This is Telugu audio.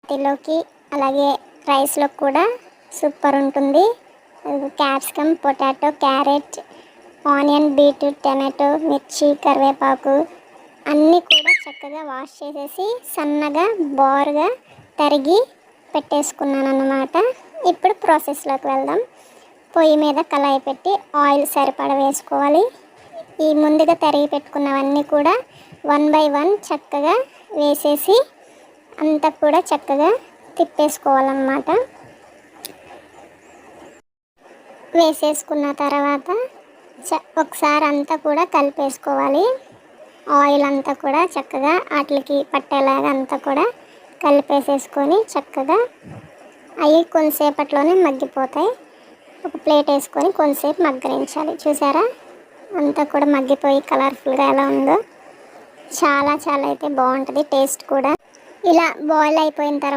చపాతీలోకి అలాగే రైస్లో కూడా సూపర్ ఉంటుంది. Capsicum, potato, carrot, onion, beetroot, tomato, మిర్చి, కరివేపాకు అన్నీ కూడా చక్కగా వాష్ చేసేసి సన్నగా బారుగా తరిగి పెట్టేసుకున్నాను అన్నమాట. ఇప్పుడు ప్రాసెస్లోకి వెళ్దాం. పొయ్యి మీద కళాయి పెట్టి ఆయిల్ సరిపడ వేసుకోవాలి. ఈ ముందుగా తరిగి పెట్టుకున్నవన్నీ కూడా 1 by 1 చక్కగా వేసేసి అంతా కూడా చక్కగా తిప్పేసుకోవాలన్నమాట. వేసేసుకున్న తర్వాత ఒకసారి అంతా కూడా కలిపేసుకోవాలి. ఆయిల్ అంతా కూడా చక్కగా వాటికి పట్టేలాగా అంతా కూడా కలిపేసేసుకొని చక్కగా అవి కొంతసేపట్లోనే మగ్గిపోతాయి. ఒక ప్లేట్ వేసుకొని కొంతసేపు మగ్గరించాలి. చూసారా అంతా కూడా మగ్గిపోయి కలర్ఫుల్గా ఎలా ఉందో. చాలా చాలా అయితే బాగుంటుంది టేస్ట్ కూడా. ఇలా బాయిల్ అయిపోయిన తర్వాత